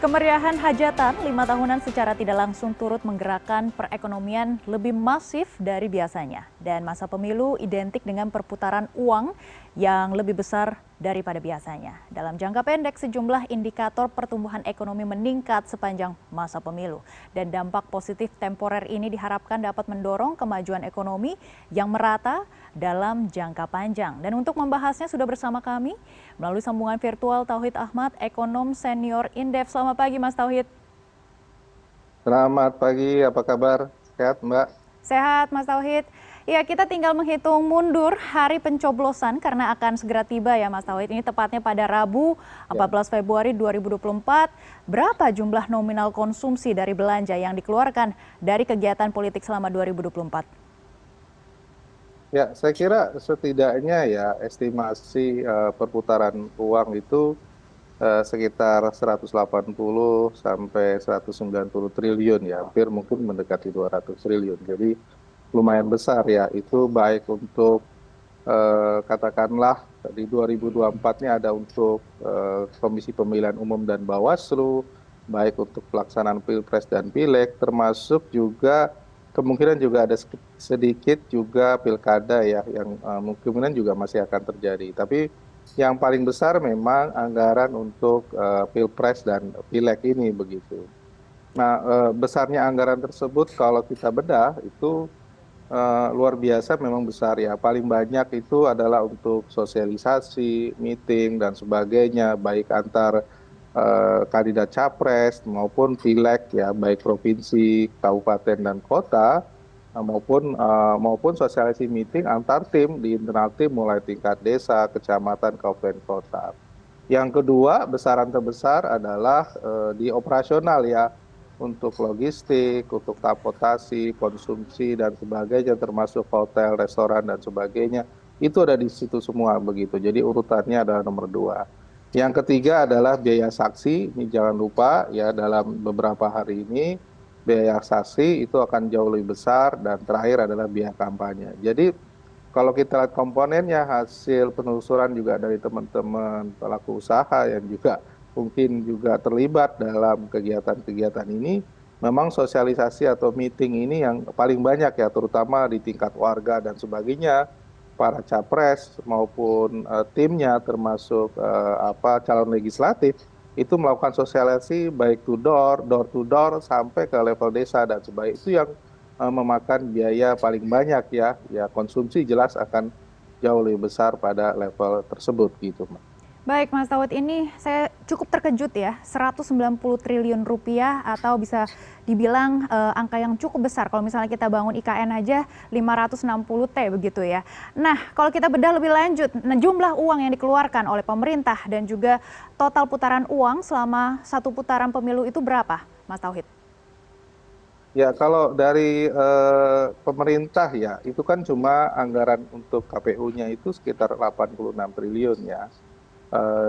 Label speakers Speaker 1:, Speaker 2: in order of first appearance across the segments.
Speaker 1: Kemeriahan hajatan 5 tahunan secara tidak langsung turut menggerakkan perekonomian lebih masif dari biasanya. Dan masa pemilu identik dengan perputaran uang yang lebih besar daripada biasanya. Dalam jangka pendek, sejumlah indikator pertumbuhan ekonomi meningkat sepanjang masa pemilu. Dan dampak positif temporer ini diharapkan dapat mendorong kemajuan ekonomi yang merata dalam jangka panjang. Dan untuk membahasnya sudah bersama kami melalui sambungan virtual Tauhid Ahmad, ekonom senior Indef. Selamat pagi Mas Tauhid.
Speaker 2: Selamat pagi, apa kabar? Sehat, Mbak?
Speaker 1: Sehat Mas Tauhid. Ya, kita tinggal menghitung mundur hari pencoblosan karena akan segera tiba ya Mas Tauhid. Ini tepatnya pada Rabu
Speaker 2: Ya.
Speaker 1: 14 Februari 2024. Berapa jumlah nominal konsumsi dari belanja yang dikeluarkan dari kegiatan politik selama 2024?
Speaker 2: Ya, saya kira setidaknya ya estimasi perputaran uang itu sekitar 180 sampai 190 triliun ya, hampir mungkin mendekati 200 triliun. Jadi lumayan besar ya, itu baik untuk katakanlah di 2024-nya ada untuk Komisi Pemilihan Umum dan Bawaslu, baik untuk pelaksanaan Pilpres dan Pileg, termasuk juga kemungkinan juga ada sedikit juga pilkada ya, yang kemungkinan juga masih akan terjadi. Tapi yang paling besar memang anggaran untuk Pilpres dan Pileg ini begitu. Nah, besarnya anggaran tersebut kalau kita bedah itu luar biasa, memang besar ya. Paling banyak itu adalah untuk sosialisasi, meeting, dan sebagainya, baik antar kandidat capres maupun pileg ya, baik provinsi, kabupaten, dan kota, maupun sosialisasi meeting antar tim di internal tim mulai tingkat desa, kecamatan, kabupaten, kota. Yang kedua, besaran terbesar adalah di operasional ya, untuk logistik, untuk transportasi, konsumsi, dan sebagainya, termasuk hotel, restoran, dan sebagainya. Itu ada di situ semua begitu. Jadi urutannya adalah nomor dua. Yang ketiga adalah biaya saksi. Ini jangan lupa ya, dalam beberapa hari ini biaya saksi itu akan jauh lebih besar, dan terakhir adalah biaya kampanye. Jadi kalau kita lihat komponennya, hasil penelusuran juga dari teman-teman pelaku usaha yang juga mungkin juga terlibat dalam kegiatan-kegiatan ini, memang sosialisasi atau meeting ini yang paling banyak ya, terutama di tingkat warga dan sebagainya, para capres maupun timnya, termasuk calon legislatif, itu melakukan sosialisasi baik door to door, sampai ke level desa dan sebagainya. Itu yang memakan biaya paling banyak ya. Ya, konsumsi jelas akan jauh lebih besar pada level tersebut gitu, Mbak.
Speaker 1: Baik Mas Tauhid, ini saya cukup terkejut ya, 190 triliun rupiah atau bisa dibilang angka yang cukup besar. Kalau misalnya kita bangun IKN aja 560 T begitu ya. Nah, kalau kita bedah lebih lanjut, jumlah uang yang dikeluarkan oleh pemerintah dan juga total putaran uang selama satu putaran pemilu itu berapa Mas Tauhid?
Speaker 2: Ya, kalau dari pemerintah ya, itu kan cuma anggaran untuk KPU-nya itu sekitar 86 triliun ya.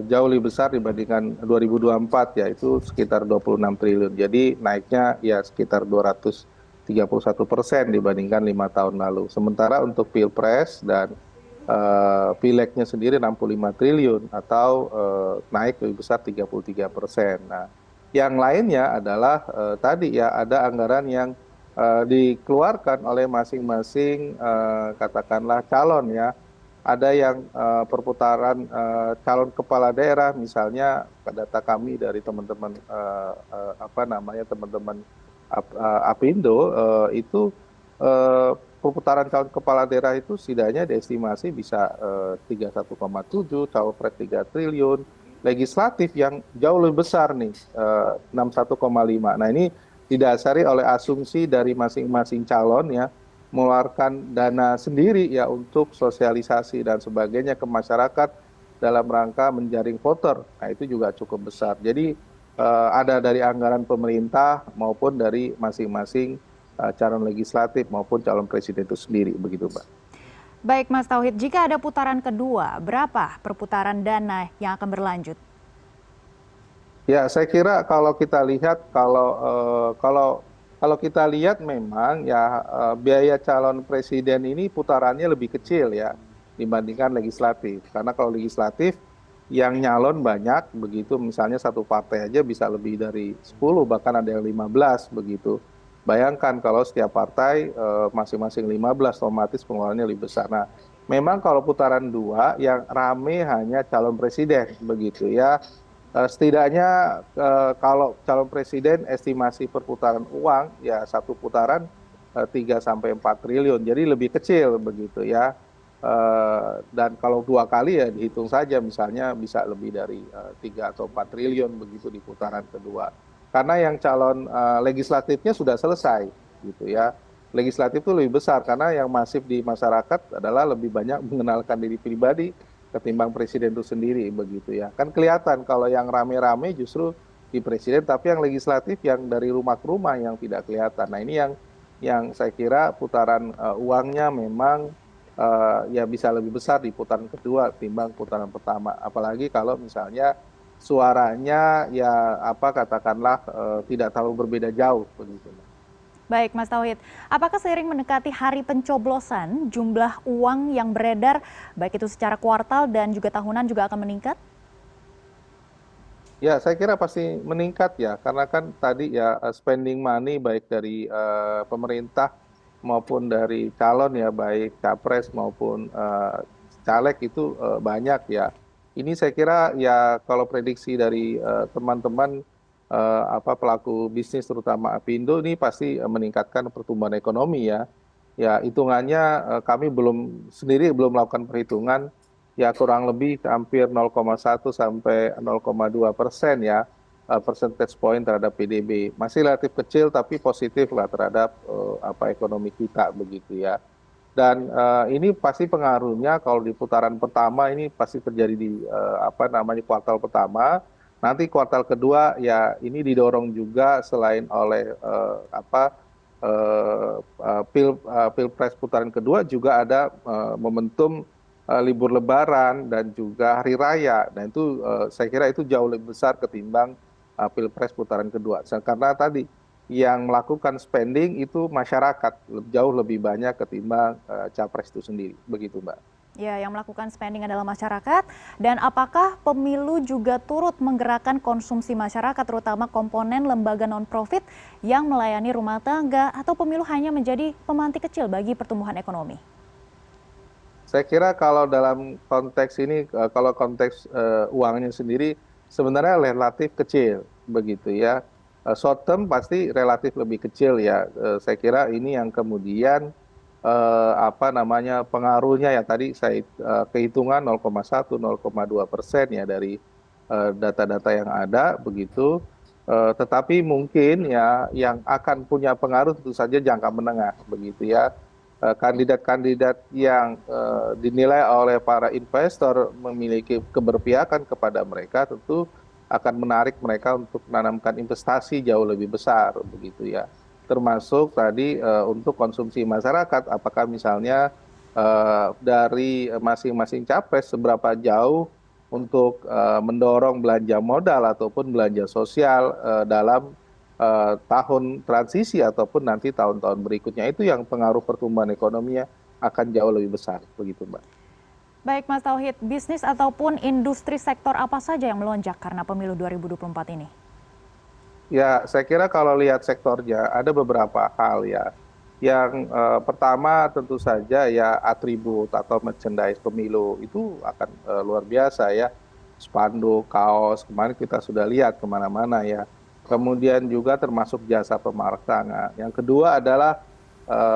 Speaker 2: Jauh lebih besar dibandingkan 2024 ya, itu sekitar 26 triliun. Jadi naiknya ya sekitar 231% dibandingkan 5 tahun lalu. Sementara untuk Pilpres dan Pilegnya sendiri 65 triliun, atau naik lebih besar 33%. Nah, yang lainnya adalah tadi ya, ada anggaran yang dikeluarkan oleh masing-masing katakanlah calon ya. Ada yang perputaran calon kepala daerah, misalnya data kami dari teman-teman teman-teman Apindo, itu perputaran calon kepala daerah itu setidaknya diestimasi bisa 31,7, cawapres 3 triliun, legislatif yang jauh lebih besar nih, 61,5. Nah, ini didasari oleh asumsi dari masing-masing calon ya, mengeluarkan dana sendiri ya untuk sosialisasi dan sebagainya ke masyarakat dalam rangka menjaring voter. Nah, itu juga cukup besar. Jadi ada dari anggaran pemerintah maupun dari masing-masing calon legislatif maupun calon presiden itu sendiri begitu, Mbak.
Speaker 1: Baik Mas Tauhid, jika ada putaran kedua, berapa perputaran dana yang akan berlanjut?
Speaker 2: Ya, saya kira kalau kita lihat, kalau kita lihat memang ya, biaya calon presiden ini putarannya lebih kecil ya dibandingkan legislatif. Karena kalau legislatif yang nyalon banyak begitu, misalnya satu partai aja bisa lebih dari 10 bahkan ada yang 15 begitu. Bayangkan kalau setiap partai masing-masing 15, otomatis pengeluarannya lebih besar. Nah, memang kalau putaran dua yang rame hanya calon presiden begitu ya. Setidaknya kalau calon presiden estimasi perputaran uang ya satu putaran 3 sampai 4 triliun, jadi lebih kecil begitu ya. Dan kalau dua kali ya dihitung saja, misalnya bisa lebih dari 3 atau 4 triliun begitu di putaran kedua. Karena yang calon legislatifnya sudah selesai gitu ya. Legislatif itu lebih besar karena yang masif di masyarakat adalah lebih banyak mengenalkan diri pribadi ketimbang presiden itu sendiri begitu ya. Kan kelihatan kalau yang rame-rame justru di presiden, tapi yang legislatif yang dari rumah ke rumah yang tidak kelihatan. Nah, ini yang saya kira putaran uangnya memang ya bisa lebih besar di putaran kedua timbang putaran pertama. Apalagi kalau misalnya suaranya ya apa katakanlah tidak terlalu berbeda jauh begitu.
Speaker 1: Baik, Mas Tauhid. Apakah seiring mendekati hari pencoblosan, jumlah uang yang beredar, baik itu secara kuartal dan juga tahunan juga akan meningkat?
Speaker 2: Ya, saya kira pasti meningkat ya, karena kan tadi ya spending money baik dari pemerintah maupun dari calon ya, baik capres maupun caleg itu banyak ya. Ini saya kira ya kalau prediksi dari teman-teman apa pelaku bisnis terutama Apindo ini pasti meningkatkan pertumbuhan ekonomi ya. Ya, hitungannya kami sendiri belum melakukan perhitungan, ya kurang lebih hampir 0,1 sampai 0,2% ya, percentage point terhadap PDB. Masih relatif kecil tapi positif lah terhadap apa ekonomi kita begitu ya. Dan ini pasti pengaruhnya kalau di putaran pertama ini pasti terjadi di apa namanya kuartal pertama. Nanti kuartal kedua ya ini didorong juga selain oleh apa pilpres putaran kedua juga ada momentum libur lebaran dan juga hari raya. Nah itu saya kira itu jauh lebih besar ketimbang pilpres putaran kedua. Karena tadi yang melakukan spending itu masyarakat jauh lebih banyak ketimbang capres itu sendiri. Begitu Mbak.
Speaker 1: Ya, yang melakukan spending adalah masyarakat. Dan apakah pemilu juga turut menggerakkan konsumsi masyarakat, terutama komponen lembaga non-profit yang melayani rumah tangga, atau pemilu hanya menjadi pemantik kecil bagi pertumbuhan ekonomi?
Speaker 2: Saya kira kalau dalam konteks ini, kalau konteks uangnya sendiri sebenarnya relatif kecil begitu ya. Short term pasti relatif lebih kecil ya. Saya kira ini yang kemudian apa namanya pengaruhnya ya tadi saya kehitungan 0,1, 0,2% ya dari data-data yang ada begitu. Tetapi mungkin ya yang akan punya pengaruh tentu saja jangka menengah begitu ya. Kandidat-kandidat yang dinilai oleh para investor memiliki keberpihakan kepada mereka tentu akan menarik mereka untuk menanamkan investasi jauh lebih besar begitu ya. Termasuk tadi untuk konsumsi masyarakat, apakah misalnya dari masing-masing capres seberapa jauh untuk mendorong belanja modal ataupun belanja sosial dalam tahun transisi ataupun nanti tahun-tahun berikutnya, itu yang pengaruh pertumbuhan ekonominya akan jauh lebih besar begitu Mbak.
Speaker 1: Baik Mas Tauhid, bisnis ataupun industri sektor apa saja yang melonjak karena pemilu 2024 ini?
Speaker 2: Ya, saya kira kalau lihat sektornya ada beberapa hal ya. Yang pertama tentu saja ya atribut atau merchandise pemilu itu akan luar biasa ya. Spanduk, kaos, kemarin kita sudah lihat kemana-mana ya. Kemudian juga termasuk jasa pemasaran. Yang kedua adalah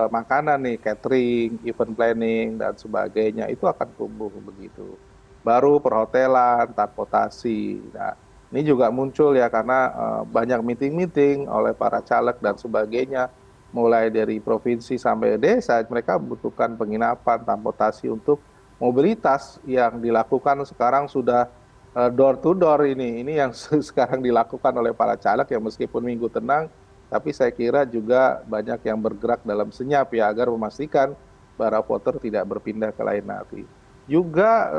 Speaker 2: makanan nih, catering, event planning, dan sebagainya. Itu akan tumbuh begitu. Baru perhotelan, transportasi. Nah, ini juga muncul ya karena banyak meeting-meeting oleh para caleg dan sebagainya. Mulai dari provinsi sampai desa, mereka membutuhkan penginapan, transportasi untuk mobilitas yang dilakukan sekarang sudah door to door ini yang sekarang dilakukan oleh para caleg ya, meskipun minggu tenang, tapi saya kira juga banyak yang bergerak dalam senyap ya agar memastikan para voter tidak berpindah ke lain nanti. Juga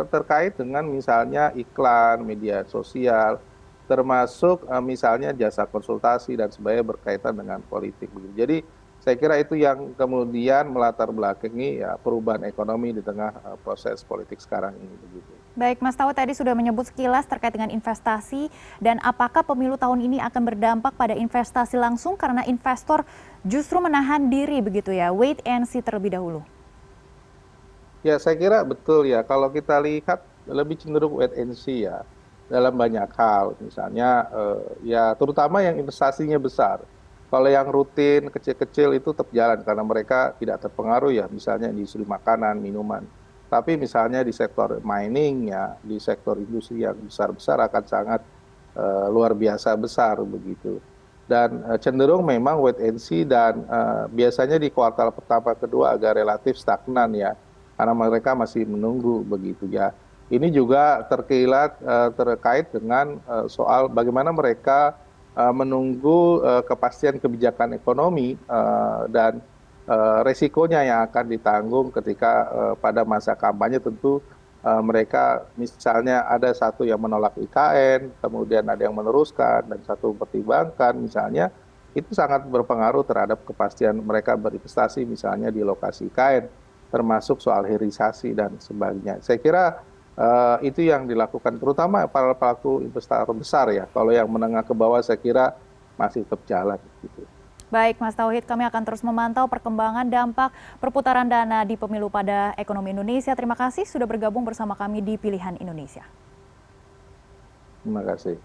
Speaker 2: terkait dengan misalnya iklan, media sosial, termasuk misalnya jasa konsultasi dan sebagainya berkaitan dengan politik. Jadi Saya kira itu yang kemudian melatar belakangi ya perubahan ekonomi di tengah proses politik sekarang ini begitu.
Speaker 1: Baik, Mas Tauhid tadi sudah menyebut sekilas terkait dengan investasi dan apakah pemilu tahun ini akan berdampak pada investasi langsung karena investor justru menahan diri begitu ya, wait and see terlebih dahulu.
Speaker 2: Ya, saya kira betul ya. Kalau kita lihat lebih cenderung wait and see ya dalam banyak hal. Misalnya ya terutama yang investasinya besar. Kalau yang rutin kecil-kecil itu tetap jalan karena mereka tidak terpengaruh ya, misalnya industri makanan, minuman. Tapi misalnya di sektor mining ya, di sektor industri yang besar-besar akan sangat luar biasa besar begitu. Dan cenderung memang wait and see dan biasanya di kuartal pertama kedua agak relatif stagnan ya karena mereka masih menunggu begitu ya. Ini juga terkilat terkait dengan soal bagaimana mereka menunggu kepastian kebijakan ekonomi dan resikonya yang akan ditanggung ketika pada masa kampanye tentu mereka misalnya ada satu yang menolak IKN, kemudian ada yang meneruskan dan satu mempertimbangkan misalnya itu sangat berpengaruh terhadap kepastian mereka berinvestasi misalnya di lokasi IKN termasuk soal hilirisasi dan sebagainya. Saya kira itu yang dilakukan terutama para pelaku investor besar ya. Kalau yang menengah ke bawah saya kira masih tetap jalan gitu.
Speaker 1: Baik, Mas Tauhid, kami akan terus memantau perkembangan dampak perputaran dana di pemilu pada ekonomi Indonesia. Terima kasih sudah bergabung bersama kami di Pilihan Indonesia.
Speaker 2: Terima kasih.